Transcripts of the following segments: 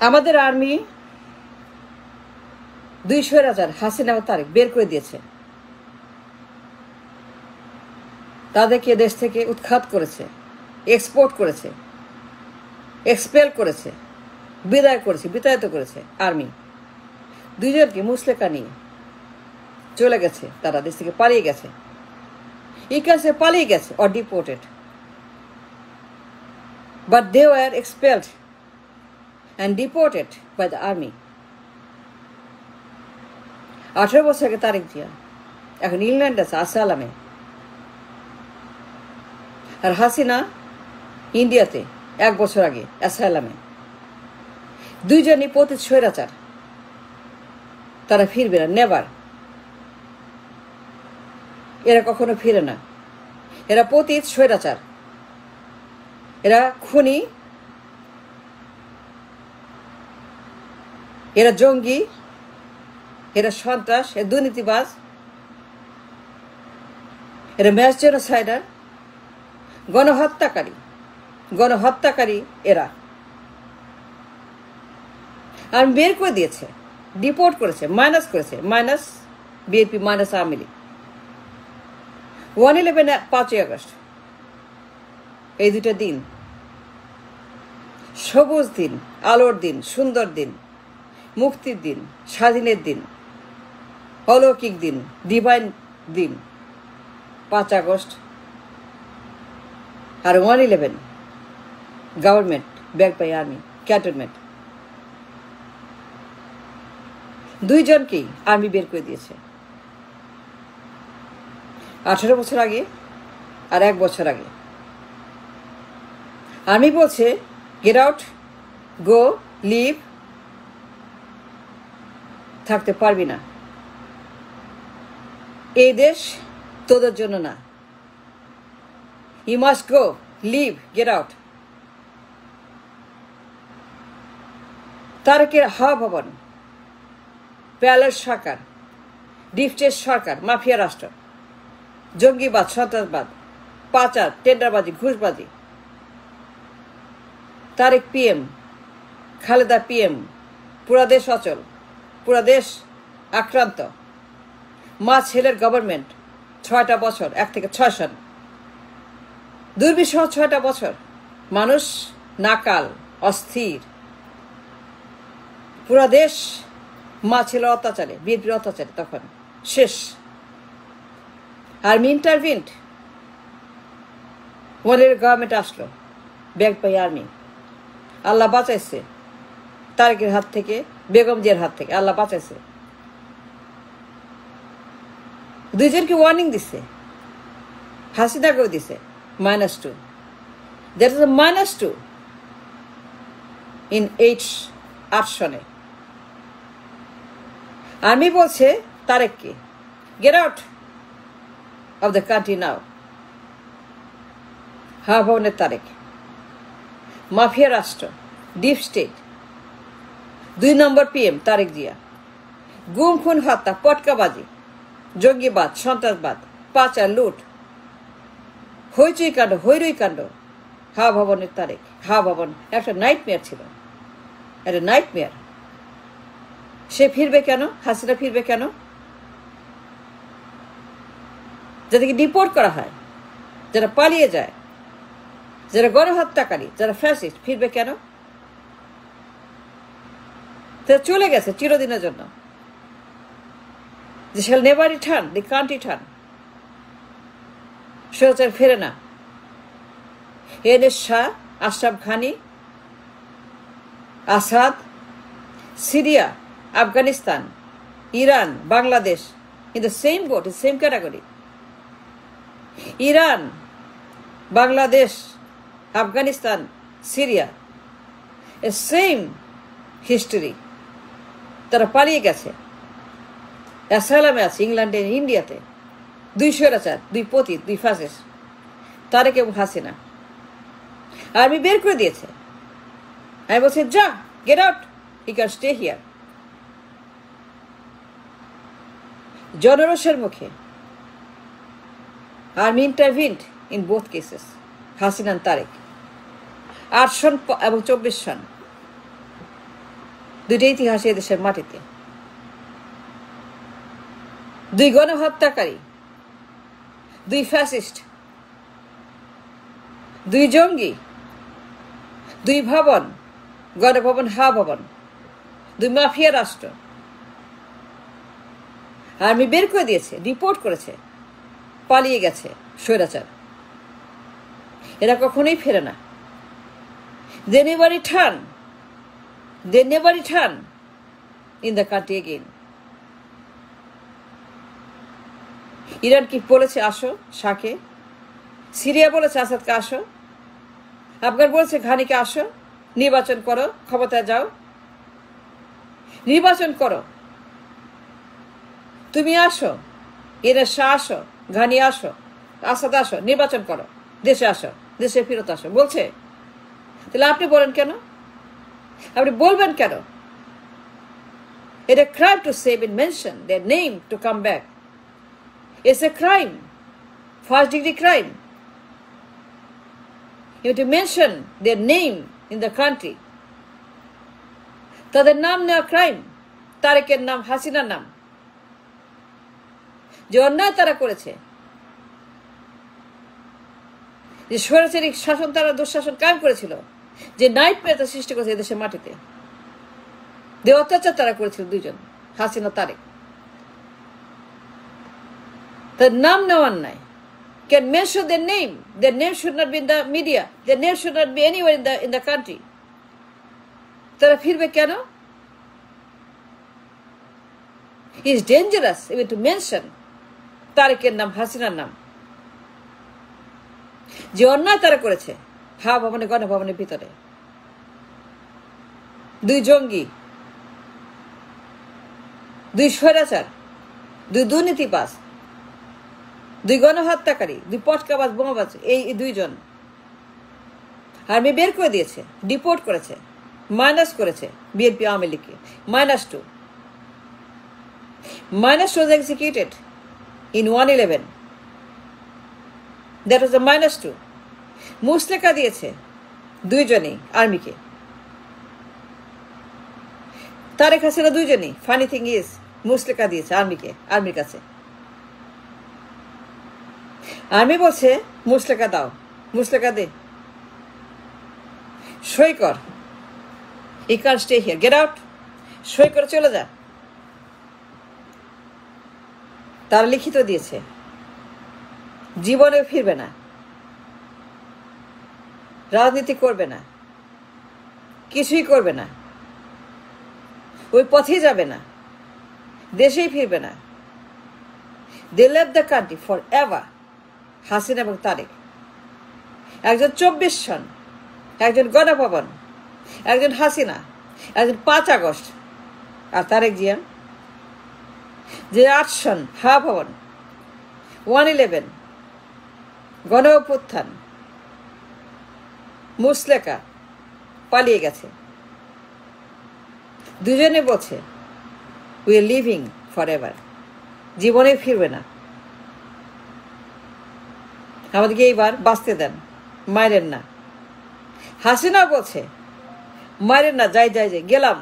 আমাদের আর্মি 200,000 হাসিনা ও তারেক বের করে দিয়েছে, তাদেরকে দেশ থেকে উৎখাত করেছে, এক্সপোর্ট করেছে, এক্সপেল করেছে, বিতাড়িত করেছে। আর্মি 2জনকে মুসলেকা নিয়ে চলে গেছে, তারা দেশ থেকে পালিয়ে গেছে, ইকাসে পালিয়ে গেছে or deported, but they were expelled and deported by the army. 18 বছর আগে তারেক জিয়া এখন ইংল্যান্ড আছে আসালামে, আর হাসিনা ইন্ডিয়াতে 1 বছর আগে অ্যাসাইলামে। 2জনই পতিত স্বৈরাচার, তারা ফিরবে না, নেভার। এরা কখনো ফিরে না, এরা পতিত স্বৈরাচার, এরা খুনি, এরা জঙ্গি, এরা সন্ত্রাস, এরা দুর্নীতিবাজ, এরা ম্যাস জেনোসাইডার, গণহত্যাকারী এরা। আর বের করে দিয়েছে, ডিপোর্ট করেছে, মাইনাস বিএনপি, মাইনাস আওয়ামী লীগ। 1/11 5ই আগস্ট, এই 2টা দিন সবুজ দিন, আলোর দিন, সুন্দর দিন, মুক্তির দিন, স্বাধীনের দিন, অলৌকিক দিন, ডিভাইন দিন 5 আগস্ট। আর 1/11 government back by army, cantonment. 2জনকেই আর্মি বের করে দিয়েছে, 18 বছর আগে আর 1 বছর আগে। আর্মি বলছে গেট আউট, গো, লিভ, থাকতে পারবি না, এই দেশ তোদের জন্য না, you must go, leave, get out. তারেকের হাওয়া ভবন, প্যালেস সরকার, ডিপস্টেট সরকার, মাফিয়া রাষ্ট্র, জঙ্গিবাদ, সন্ত্রাসবাদ, পাচার, টেন্ডারবাজি, ঘুষবাজি। তারেক পিএম, খালেদা পিএম, পুরা দেশ অচল, পুরা দেশ আক্রান্ত। মা ছেলের গভর্নমেন্ট 6টা বছর, 1 থেকে 6 সন, দুর্বিষহ 6টা বছর। মানুষ নাকাল, অস্থির, পুরা দেশ মা ছেলের অত্যাচারে, বিএনপির অত্যাচারে তখন শেষ। আর্মি ইন্টারভিনড, ওদের গভর্নমেন্ট আসলো, ব্যাক বাই আর্মি। আল্লাহ বাঁচাইছে তারেকের হাত থেকে, বেগম জিয়ার হাত থেকে আল্লাহ বাঁচাইছে। 2জনকে ওয়ার্নিং দিছে, হাসিনাকেও দিছে -2। দ্যাট ইজ -2 ইন 8 সনে। আর্মি বলছে তারেককে get out of the country now. হাওয়া ভবনের তারেক, মাফিয়া রাষ্ট্র, ডিপ স্টেট, 2 নম্বর পিএম তারেক জিয়া, গুম খুন হত্যা, পটকাবাজি, জঙ্গিবাদ, সন্ত্রাসবাদ, পাচার, লুট, হইচই কাণ্ড, হৈরই কাণ্ড। হাওয়া ভবনের তারেক, হাওয়া ভবন একটা নাইটমেয়ার ছিল, একটা নাইটমেয়ার। সে ফিরবে কেন? হাসিনা ফিরবে কেন? যাদেরকে ডিপোর্ট করা হয়, যারা পালিয়ে যায়, যারা গণহত্যাকারী, যারা ফ্যাসিস্ট, ফিরবে কেন? তারা চলে গেছে চিরদিনের জন্য। They shall never return, they can't return. স্বৈরাচার ফেরে না। এনএস শাহ, আশরাফ ঘানি, Asad, Syria, Afghanistan, Iran, Bangladesh in the same boat, in the same category. Iran, Bangladesh, Afghanistan, Syria, a same history. তারা পালিয়ে গেছে, অ্যাসাইলামে আছে ইংল্যান্ডে, ইন্ডিয়াতে। 2 স্বৈরাচার, 2 পতিত, 2 ফ্যাসিস্ট, তারেক এবং হাসিনা। আর্মি বের করে দিয়েছে। আমি বলছি যা, get out, he can stay here. জনরোষের মুখে army intervened in both cases, Hasina Tarek. 8 সন এবং 24 সন দুইটা ইতিহাস এদেশের মাটিতে। দুই গণহত্যাকারী, দুই ফ্যাসিস্ট, দুই জঙ্গি, দুই ভবন, গণভবন হা ভবন, দুই মাফিয়া রাষ্ট্র। আর্মি বের করে দিয়েছে, রিপোর্ট করেছে, পালিয়ে গেছে স্বৈরাচার। এরা কখনোই ফেরে না। They never return. They never return in the country again. Iran কি বলেছে আসো শাকে? সিরিয়া বলেছে আসাদকে আসো? আফগান বলেছে ঘানিকে আসো, নির্বাচন করো, ক্ষমতায় যাও, নির্বাচন করো, তুমি আসো, ইরান শাহ আসো, ঘানি আসো, আসাদ আসো, নির্বাচন করো, দেশে আসো, দেশে ফেরত আসো বলছে? তাহলে আপনি বলেন কেন? আপনি বলবেন কেন? It's a crime to say and mention their name to come back. It's a crime, first degree crime. You have to mention their name in the country. তাদের নাম নেওয়া ক্রাইম। তারেকের নাম, হাসিনার নাম, যে অন্যায় তারা করেছে, যে স্বৈরাচারী শাসন তারা দুঃশাসন কায়েম করেছিল, যে নাইট মেয়ার সৃষ্টি করেছে এদেশের মাটিতে, যে অত্যাচার তারা করেছিল দুইজন, হাসিনা তারেক, তার নাম নেওয়ার নাই। Can mention their name. Their name should not be in the media. Their name should not be anywhere in the country. তারা ফিরবে কেন? It's dangerous even to mention তারেকের নাম, হাসিনার নাম, যে অন্যায় তারা করেছে হা ভবনে, গণভবনের ভিতরে। দুই জঙ্গি, দুই স্বৈরাচার, দুই দুর্নীতিবাজ, দুই গণহত্যাকারী, দুই পটকাবাজ, বোমাবাজ, এই দুইজন আর্মি বের করে দিয়েছে, ডিপোর্ট করেছে, মাইনাস করেছে বিএনপি আওয়ামী লীগকে। -2 was executed in 1/11. That was a -2. মুসলেকা দিয়েছে দুইজনই আর্মিকে, তারেক হাসিনা দুইজনই। ফানি থিং ইজ মুসলেকা দিয়েছে আর্মিকে, আর্মির কাছে। আর্মি বলছে মুসলেকা দাও, মুসলেকা দে, সই কর, you can't stay here, get out, সই করে চলে যা। তারা লিখিত দিয়েছে, জীবনে ফিরবে না, রাজনীতি করবে না, কিছুই করবে না, ওই পথেই যাবে না, দেশেই ফিরবে না। They left the country forever. Hasina এবং তারেক, একজন 24 সন, একজন গণভবন, একজন হাসিনা, একজন 5 আগস্ট, আর তারেক জিয়া যে 8 সন, হা ভবন, 1/11, গণ অভ্যুত্থান, মুসলেকা, পালিয়ে গেছে। দুজনে বলছে we are living for ever, জীবনে ফিরবে না, আমাদেরকে এইবার বাঁচতে দেন, মারেন না। হাসিনা বলছে মারেন না, যাই যাই যাই, গেলাম,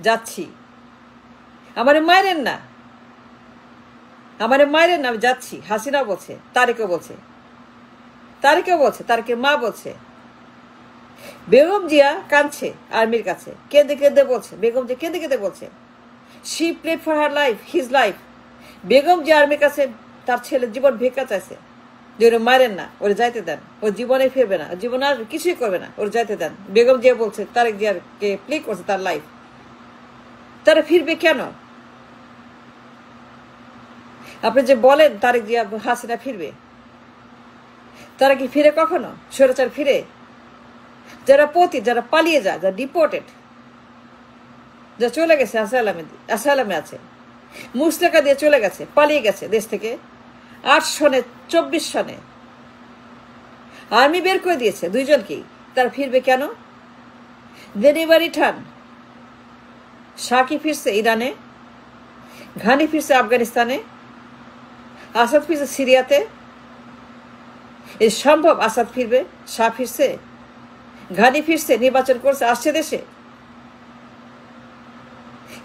যাচ্ছি, আমারে মারেন না, আমারে মারেন না, আমি যাচ্ছি। হাসিনা বলছে, তারেকও বলছে, তারেকেও বলছে, তারেকের মা বলছে। বেগম জিয়া কাঁদছে আর্মির কাছে, কেঁদে কেঁদে বলছে, বেগম জিয়া কেঁদে কেঁদে বলছে she played for her life, his life. Begum Zia আর্মির কাছে তার ছেলের জীবন ভিক্ষা চাইছে, যে ওরা মারেন না, ওরা যাইতে দেন, ও জীবনে ফিরবে না, জীবনে আর কিছুই করবে না, ওরা যাইতে দেন। বেগম জিয়া বলছে, তারেক জিয়াকে প্লে করছে তার লাইফ। তারা ফিরবে কেন? আপনি যে বলেন তারেক জিয়া, হাসিনা ফিরবে, তারা কি ফিরে কখনো? স্বৈরাচার ফিরে? যারা পতি, যারা পালিয়ে যায়, যারা ডিপোর্টেড, যা চলে গেছে আসালামে আছে, মুসলেকা দিয়ে চলে গেছে, পালিয়ে গেছে দেশ থেকে, 8 সনে 24 সনে আর্মি বের করে দিয়েছে দুইজনকেই, তারা ফিরবে কেন? They never return. শাকি ফিরছে ইরানে, ঘানি ফিরছে আফগানিস্তানে, আসাদ ফিরছে সিরিয়াতে। এই সম্ভব? আসাদ ফিরবে, শাহ ফিরছে, ঘানি ফিরছে, নির্বাচন করছে, আসছে দেশে।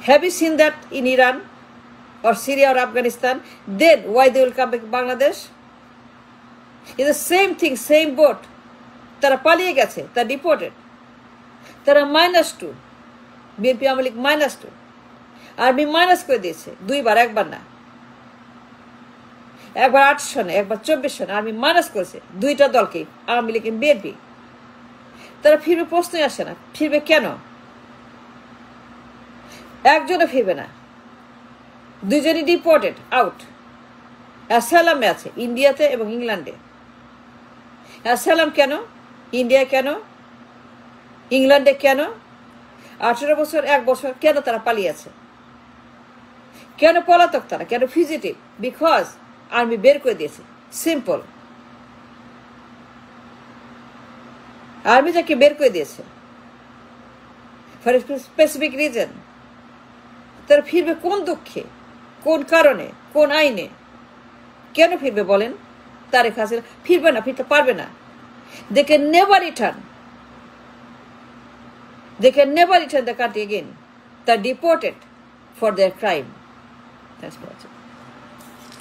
Have you seen that in Iran or Syria or Afghanistan? Then why they will come back to Bangladesh? It's the same thing, same boat. তারা পালিয়ে গেছে, তারা ডিপোর্টেড, তারা -2, BNP Awami League -2, army minus করে দিয়েছে দুইবার, একবার না, একবার 8 সনে, একবার 24 সনে আর্মি মাইনাস করেছে দুইটা দলকে, আওয়ামী লীগ বিএনপি। তারা ফিরবে, প্রশ্নই আসে না। ফিরবে কেন? একজনও ফিরবে না, দুইজনই ডিপোর্টেড আউট। অ্যাসালামে আছে ইন্ডিয়াতে এবং ইংল্যান্ডে। অ্যাসালাম কেন? ইন্ডিয়া কেন? ইংল্যান্ডে কেন? 18 বছর, 1 বছর কেন তারা পালিয়ে আছে? কেন পলাতক তারা? কেন ফিজিটিভ? বিকজ আর্মি বের করে দিয়েছে, সিম্পল। আর্মি যাকে বের করে দিয়েছে ফর স্পেসিফিক রিজন। তারা ফিরবে কোন দুঃখে, কোন কারণে, কোন আইনে? কেন ফিরবে বলেন? তারেক হাসিনা ফিরবে না, ফিরতে পারবে না। They can never return. They can never return the country again. They are deported for their crime. Thanks for watching.